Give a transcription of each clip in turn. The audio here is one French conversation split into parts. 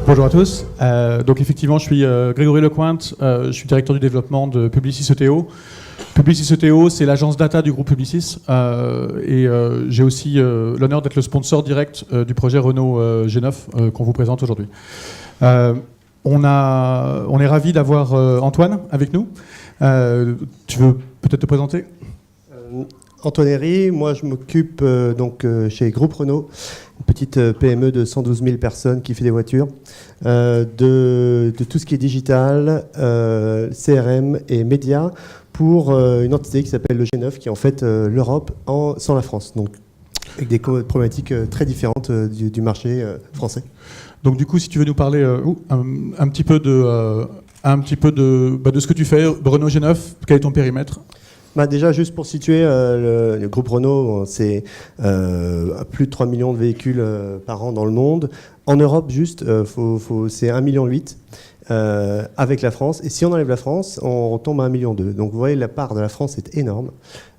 Bonjour à tous. Donc effectivement, je suis Grégory Lecointe, je suis directeur du développement de Publicis ETO. Publicis ETO, c'est l'agence data du groupe Publicis, et j'ai aussi l'honneur d'être le sponsor direct du projet Renault G9 qu'on vous présente aujourd'hui. On est ravis d'avoir Antoine avec nous. Tu veux peut-être te présenter ? Antoine Herry, moi je m'occupe chez Groupe Renault, une petite PME de 112 000 personnes qui fait des voitures, de tout ce qui est digital, CRM et médias pour une entité qui s'appelle le G9, qui est en fait l'Europe sans la France, donc avec des problématiques très différentes du marché français. Donc du coup, si tu veux nous parler un petit peu de ce que tu fais, Renault G9, quel est ton périmètre ? Déjà, juste pour situer, le groupe Renault, c'est plus de 3 millions de véhicules par an dans le monde. En Europe, juste, c'est 1,8 million avec la France. Et si on enlève la France, on retombe à 1,2 million. Donc vous voyez, la part de la France est énorme.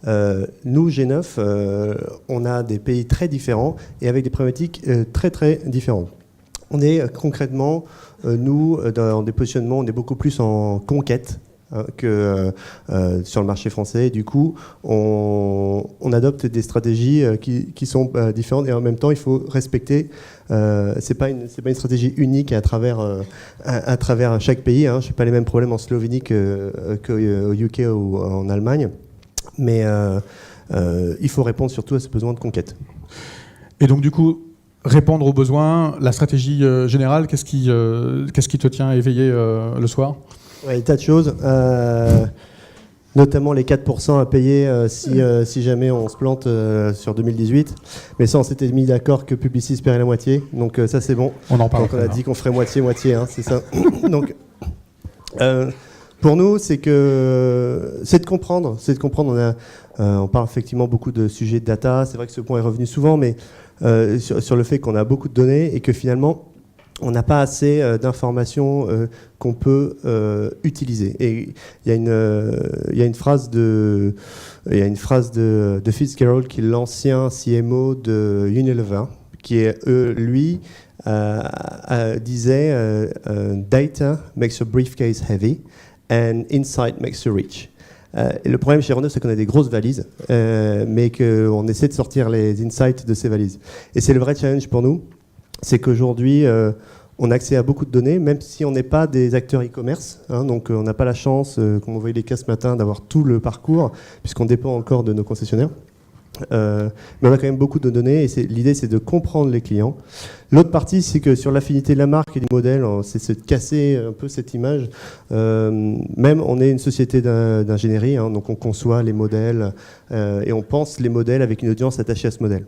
Nous, G9, on a des pays très différents et avec des problématiques très très différentes. On est concrètement, nous, dans des positionnements, on est beaucoup plus en conquête que sur le marché français. Et du coup, on adopte des stratégies qui sont différentes et en même temps, il faut respecter. C'est pas une stratégie unique à travers chaque pays. Je n'ai pas les mêmes problèmes en Slovénie qu'au UK ou en Allemagne, mais il faut répondre surtout à ce besoin de conquête. Et donc, du coup, répondre aux besoins, la stratégie générale, qu'est-ce qui te tient éveillé le soir ? Ouais, des tas de choses, notamment les 4% à payer si jamais on se plante sur 2018. Mais ça, on s'était mis d'accord que Publicis paierait la moitié, donc ça c'est bon. On en parle. Donc on a dit qu'on ferait moitié-moitié, c'est ça. Donc, pour nous, c'est de comprendre. On parle effectivement beaucoup de sujets de data. C'est vrai que ce point est revenu souvent, mais sur le fait qu'on a beaucoup de données et que finalement on n'a pas assez d'informations qu'on peut utiliser. Et il y a une phrase de Fitzgerald, qui est l'ancien CMO de Unilever, qui est lui disait data makes your briefcase heavy and insight makes you rich. Et le problème chez Renault, c'est qu'on a des grosses valises, mais qu'on essaie de sortir les insights de ces valises. Et c'est le vrai challenge pour nous. C'est qu'aujourd'hui, on a accès à beaucoup de données, même si on n'est pas des acteurs e-commerce. Donc on n'a pas la chance, comme on voyait les cas ce matin, d'avoir tout le parcours, puisqu'on dépend encore de nos concessionnaires. Mais on a quand même beaucoup de données, et l'idée, c'est de comprendre les clients. L'autre partie, c'est que sur l'affinité de la marque et du modèle, c'est de casser un peu cette image. Même, on est une société d'ingénierie, donc on conçoit les modèles, et on pense les modèles avec une audience attachée à ce modèle.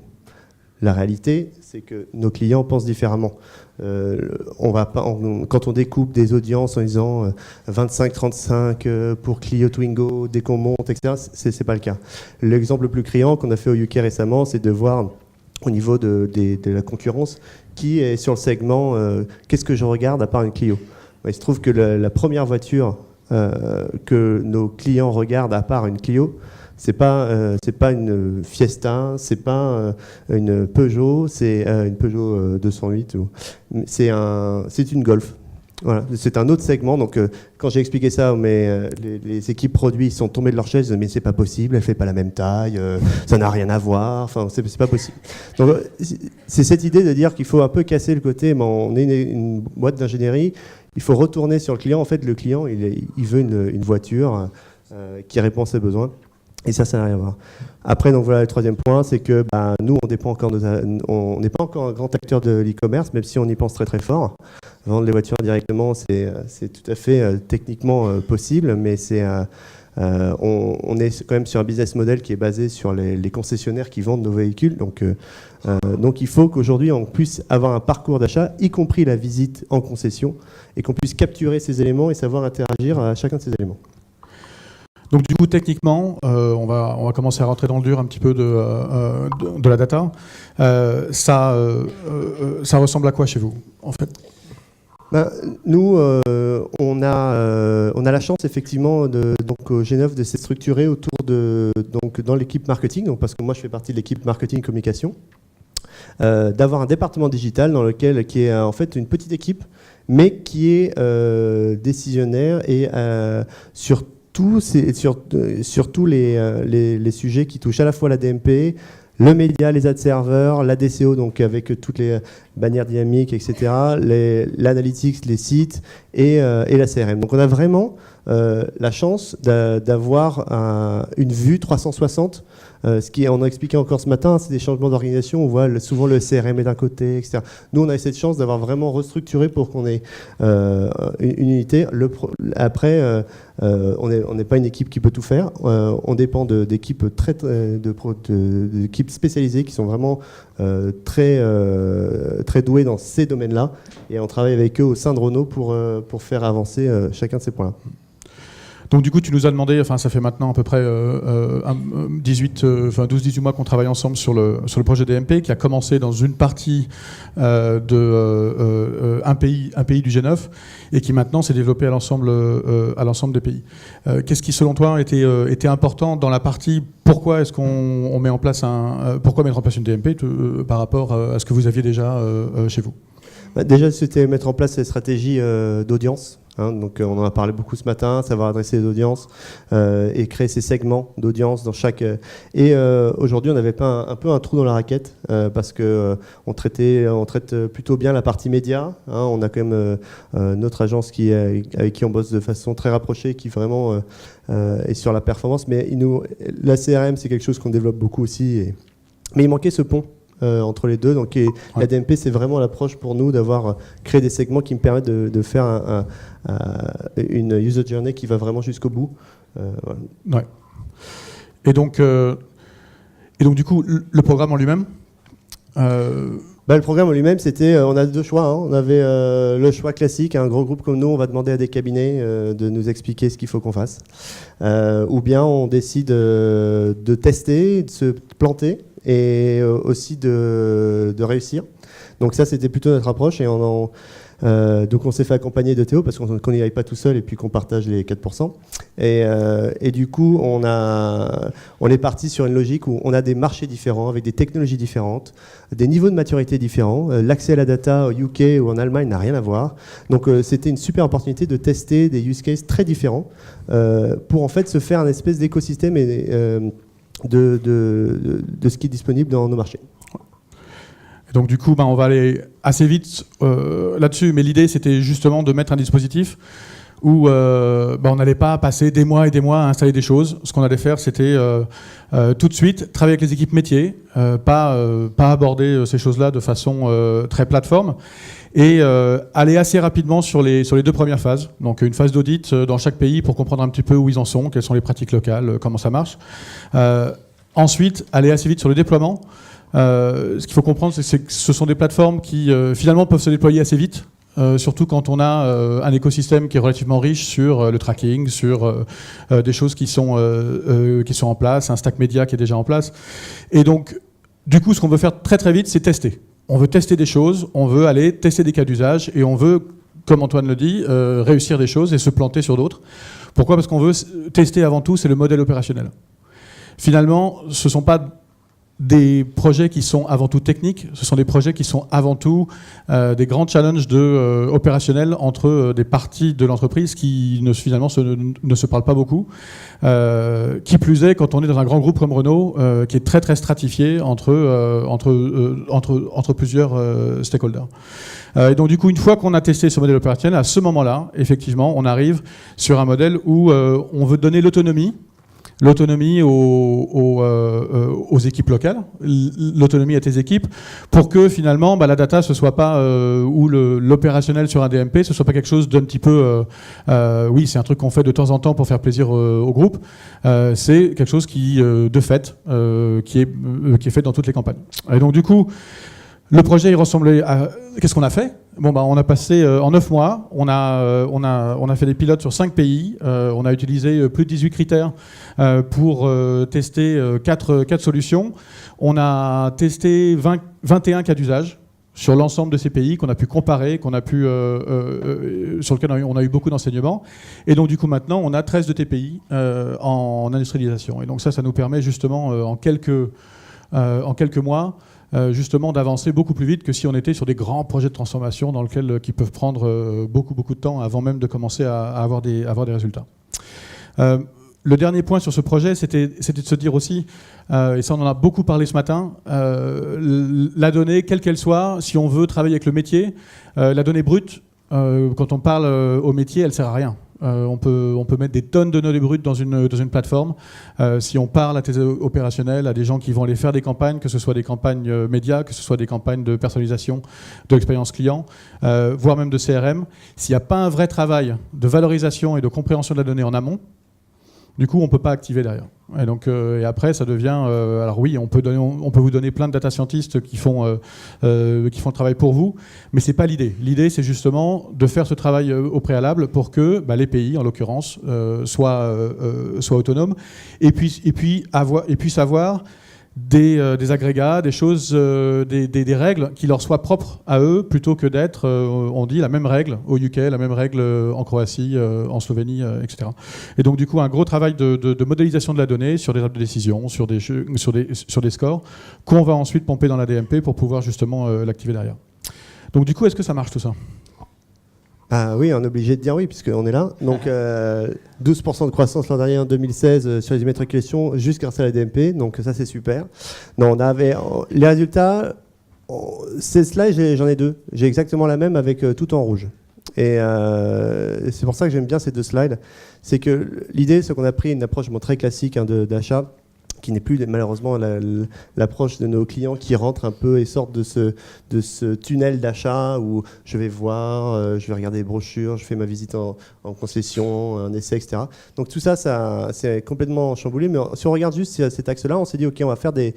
La réalité, c'est que nos clients pensent différemment. Quand on découpe des audiences en disant 25-35 pour Clio Twingo, dès qu'on monte, etc., c'est pas le cas. L'exemple le plus criant qu'on a fait au UK récemment, c'est de voir au niveau de la concurrence qui est sur le segment qu'est-ce que je regarde à part une Clio. Il se trouve que la première voiture que nos clients regardent à part une Clio, c'est pas une Fiesta, c'est pas une Peugeot, c'est une Peugeot 208. C'est une Golf. Voilà, c'est un autre segment. Donc, quand j'ai expliqué ça, les équipes produits sont tombées de leur chaise. Mais c'est pas possible, elle fait pas la même taille, ça n'a rien à voir. Enfin, c'est pas possible. Donc, c'est cette idée de dire qu'il faut un peu casser le côté. On est une boîte d'ingénierie. Il faut retourner sur le client. En fait, le client, il veut une voiture qui répond à ses besoins. Et ça n'a rien à voir. Après, donc voilà, le troisième point, c'est que nous, on n'est pas encore un grand acteur de l'e-commerce, même si on y pense très très fort. Vendre les voitures directement, c'est tout à fait techniquement possible, mais on est quand même sur un business model qui est basé sur les concessionnaires qui vendent nos véhicules. Donc il faut qu'aujourd'hui, on puisse avoir un parcours d'achat, y compris la visite en concession, et qu'on puisse capturer ces éléments et savoir interagir à chacun de ces éléments. Donc du coup, techniquement, on va commencer à rentrer dans le dur un petit peu de la data. Ça ressemble à quoi chez vous, en fait ? Nous, on a la chance effectivement donc au G9 de s'être structuré autour dans l'équipe marketing, donc parce que moi je fais partie de l'équipe marketing communication. d'avoir un département digital qui est en fait une petite équipe, mais qui est décisionnaire et sur tous les sujets qui touchent à la fois la DMP, le média, les ad serveurs, la DCO, donc avec toutes les bannières dynamiques, etc., l'analytics, les sites et la CRM. Donc on a vraiment la chance d'avoir une vue 360. Ce qui on a expliqué encore ce matin, c'est des changements d'organisation. On voit souvent le CRM est d'un côté, etc. Nous, on a cette chance d'avoir vraiment restructuré pour qu'on ait une unité. Après, on n'est pas une équipe qui peut tout faire. On dépend d'équipes d'équipes spécialisées qui sont vraiment très douées dans ces domaines-là. Et on travaille avec eux au sein de Renault pour faire avancer chacun de ces points-là. Donc du coup, tu nous as demandé, enfin ça fait maintenant à peu près 12-18 mois qu'on travaille ensemble sur le projet DMP, qui a commencé dans une partie un pays du G9 et qui maintenant s'est développé à l'ensemble des pays. Qu'est-ce qui, selon toi, était important dans la partie pourquoi est-ce qu'on met en place pourquoi mettre en place une DMP par rapport à ce que vous aviez déjà chez vous? Déjà, c'était mettre en place les stratégies d'audience. Donc on en a parlé beaucoup ce matin, savoir adresser les audiences et créer ces segments d'audience dans chaque... aujourd'hui, on avait pas un peu un trou dans la raquette parce que on traite plutôt bien la partie média. On a quand même notre agence avec qui on bosse de façon très rapprochée, qui vraiment est sur la performance. Mais la CRM, c'est quelque chose qu'on développe beaucoup aussi. Mais il manquait ce pont. Entre les deux. Donc, la DMP, c'est vraiment l'approche pour nous d'avoir créé des segments qui me permettent de faire une user journey qui va vraiment jusqu'au bout. Voilà. Ouais. Et donc, du coup, le programme en lui-même le programme en lui-même, on a deux choix. On avait le choix classique, un gros groupe comme nous, on va demander à des cabinets de nous expliquer ce qu'il faut qu'on fasse. Ou bien on décide de tester, de se planter et aussi de réussir. Donc ça, c'était plutôt notre approche. Et donc on s'est fait accompagner de Théo parce qu'on n'y aille pas tout seul et puis qu'on partage les 4%. Et du coup, on est parti sur une logique où on a des marchés différents, avec des technologies différentes, des niveaux de maturité différents. L'accès à la data au UK ou en Allemagne n'a rien à voir. Donc c'était une super opportunité de tester des use cases très différents pour en fait se faire un espèce d'écosystème de ce qui est disponible dans nos marchés. Et donc du coup, on va aller assez vite là-dessus, mais l'idée c'était justement de mettre un dispositif où on n'allait pas passer des mois et des mois à installer des choses. Ce qu'on allait faire, c'était tout de suite travailler avec les équipes métiers, pas aborder ces choses-là de façon très plateforme, et aller assez rapidement sur les deux premières phases. Donc une phase d'audit dans chaque pays pour comprendre un petit peu où ils en sont, quelles sont les pratiques locales, comment ça marche. Ensuite, aller assez vite sur le déploiement. Ce qu'il faut comprendre, c'est que ce sont des plateformes qui finalement peuvent se déployer assez vite, surtout quand on a un écosystème qui est relativement riche sur le tracking, sur des choses qui sont en place, un stack média qui est déjà en place. Et donc, du coup, ce qu'on veut faire très très vite, c'est tester. On veut tester des choses, on veut aller tester des cas d'usage et on veut, comme Antoine le dit, réussir des choses et se planter sur d'autres. Pourquoi ? Parce qu'on veut tester avant tout, c'est le modèle opérationnel. Finalement, ce ne sont pas des projets qui sont avant tout techniques, ce sont des projets qui sont avant tout des grands challenges opérationnels entre des parties de l'entreprise qui finalement ne se parlent pas beaucoup. Qui plus est, quand on est dans un grand groupe comme Renault, qui est très très stratifié entre plusieurs stakeholders. Et donc du coup, une fois qu'on a testé ce modèle opérationnel, à ce moment-là, effectivement, on arrive sur un modèle où on veut donner l'autonomie aux équipes locales, l'autonomie à tes équipes, pour que finalement la data ce soit pas ou l'opérationnel sur un DMP, ce soit pas quelque chose d'un petit peu oui, c'est un truc qu'on fait de temps en temps pour faire plaisir au groupe, c'est quelque chose qui de fait qui est fait dans toutes les campagnes. Et donc du coup, le projet il ressemblait à... Qu'est-ce qu'on a fait ? On a passé en 9 mois, on a fait des pilotes sur 5 pays, on a utilisé plus de 18 critères pour tester 4 solutions. On a testé 21 cas d'usage sur l'ensemble de ces pays qu'on a pu comparer, sur lesquels on a eu beaucoup d'enseignements. Et donc du coup maintenant, on a 13 de TPI en industrialisation. Et donc ça nous permet justement en quelques en quelques mois, justement d'avancer beaucoup plus vite que si on était sur des grands projets de transformation qui peuvent prendre beaucoup de temps avant même de commencer à avoir des résultats. Le dernier point sur ce projet, c'était de se dire aussi, et ça on en a beaucoup parlé ce matin, la donnée, quelle qu'elle soit, si on veut travailler avec le métier, la donnée brute, quand on parle au métier, elle ne sert à rien. On peut mettre des tonnes de données brutes dans une plateforme. Si on parle à des opérationnels, à des gens qui vont aller faire des campagnes, que ce soit des campagnes médias, que ce soit des campagnes de personnalisation, de l'expérience client, voire même de CRM, s'il n'y a pas un vrai travail de valorisation et de compréhension de la donnée en amont, du coup, on ne peut pas activer derrière. Et, donc, et après, ça devient... alors oui, on peut vous donner plein de data scientists qui font le travail pour vous, mais ce n'est pas l'idée. L'idée, c'est justement de faire ce travail au préalable pour que les pays, en l'occurrence, soient autonomes et puissent avoir des agrégats, des choses, des règles qui leur soient propres à eux, plutôt que d'être, on dit, la même règle au UK, la même règle en Croatie, en Slovénie, etc. Et donc, du coup, un gros travail de modélisation de la donnée sur des tables de décision, sur des scores, qu'on va ensuite pomper dans la DMP pour pouvoir justement l'activer derrière. Donc, du coup, est-ce que ça marche tout ça ? Ah oui, on est obligé de dire oui, puisqu'on est là. Donc 12% de croissance l'an dernier en 2016 sur les immatriculations, juste grâce à la DMP. Donc ça, c'est super. Non, on avait les résultats. Ces slides, j'en ai deux. J'ai exactement la même avec tout en rouge. Et c'est pour ça que j'aime bien ces deux slides. C'est que l'idée, c'est qu'on a pris une approche très classique d'achat, qui n'est plus malheureusement l'approche de nos clients qui rentrent un peu et sortent de ce tunnel d'achat où je vais voir, je vais regarder les brochures, je fais ma visite en concession, un essai, etc. Donc tout ça, c'est complètement chamboulé. Mais si on regarde juste cet axe-là, on s'est dit, OK, on va faire des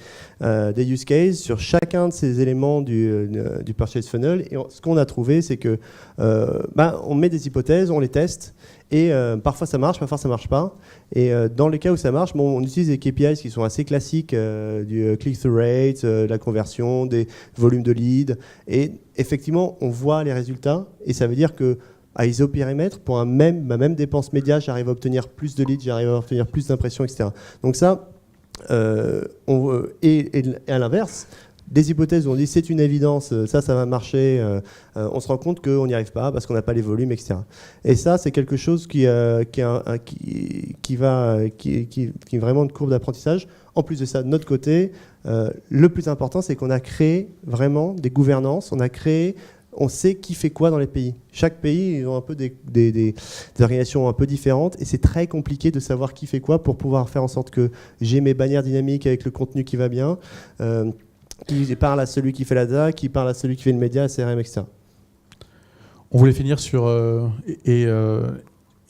use cases sur chacun de ces éléments du purchase funnel. Et ce qu'on a trouvé, c'est que on met des hypothèses, on les teste. Et parfois ça marche, parfois ça marche pas. Et dans les cas où ça marche, on utilise des KPIs qui sont assez classiques, du click-through rate, la conversion, des volumes de leads. Et effectivement, on voit les résultats. Et ça veut dire que à isopérimètre, pour ma même dépense média, j'arrive à obtenir plus de leads, j'arrive à obtenir plus d'impressions, etc. Donc ça, et à l'inverse, des hypothèses où on dit c'est une évidence, ça va marcher, on se rend compte qu'on n'y arrive pas parce qu'on n'a pas les volumes, etc. Et ça, c'est quelque chose qui est vraiment une courbe d'apprentissage. En plus de ça, de notre côté, le plus important, c'est qu'on a créé vraiment des gouvernances, on sait qui fait quoi dans les pays. Chaque pays, ils ont un peu des organisations un peu différentes et c'est très compliqué de savoir qui fait quoi pour pouvoir faire en sorte que j'ai mes bannières dynamiques avec le contenu qui va bien, qui parle à celui qui fait la data, qui parle à celui qui fait le média, CRM, etc. On voulait finir sur et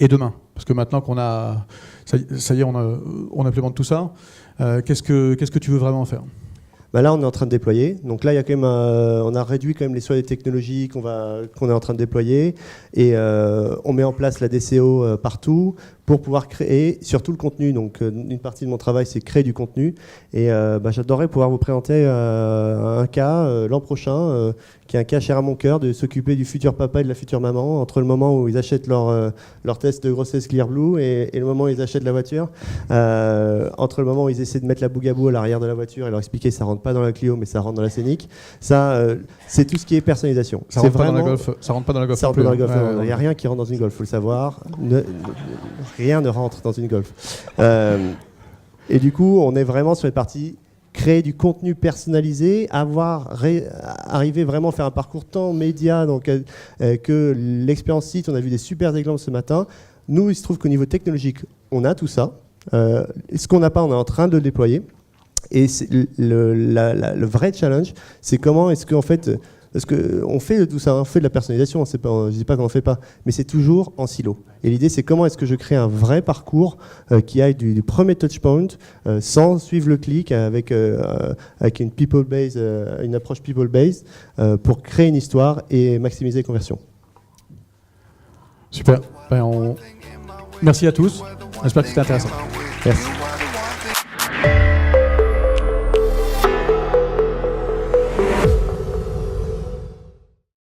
demain, parce que maintenant qu'on a, ça y est, on implémente tout ça. Qu'est-ce que tu veux vraiment faire ? Là, on est en train de déployer. Donc là, il y a quand même, on a réduit quand même les seuils technologies qu'on est en train de déployer et on met en place la DCO partout pour pouvoir créer surtout le contenu. Donc une partie de mon travail, c'est créer du contenu. Et j'adorerais pouvoir vous présenter un cas l'an prochain, qui est un cas cher à mon cœur, de s'occuper du futur papa et de la future maman entre le moment où ils achètent leur test de grossesse Clearblue et le moment où ils achètent la voiture. Entre le moment où ils essaient de mettre la bougabou à l'arrière de la voiture et leur expliquer que ça rentre pas dans la Clio mais ça rentre dans la Scénic. Ça, c'est tout ce qui est personnalisation. Ça rentre pas dans la Golf. Ça rentre pas dans la Golf. Ça rentre pas dans la Golf. Il n'y a rien qui rentre dans une Golf, faut le savoir. Rien ne rentre dans une Golf. Et du coup, on est vraiment sur les parties créer du contenu personnalisé, arriver vraiment à faire un parcours tant média donc, que l'expérience site. On a vu des super exemples ce matin. Nous, il se trouve qu'au niveau technologique, on a tout ça. Ce qu'on n'a pas, on est en train de le déployer. Et le vrai challenge, c'est comment est-ce qu'en fait... Parce qu'on fait de tout ça, on fait de la personnalisation, je ne dis pas qu'on n'en fait pas, mais c'est toujours en silo. Et l'idée, c'est comment est-ce que je crée un vrai parcours qui aille du premier touchpoint, sans suivre le clic, avec une une approche people-based, pour créer une histoire et maximiser les conversions. Super. Merci à tous. J'espère que c'était intéressant. Merci.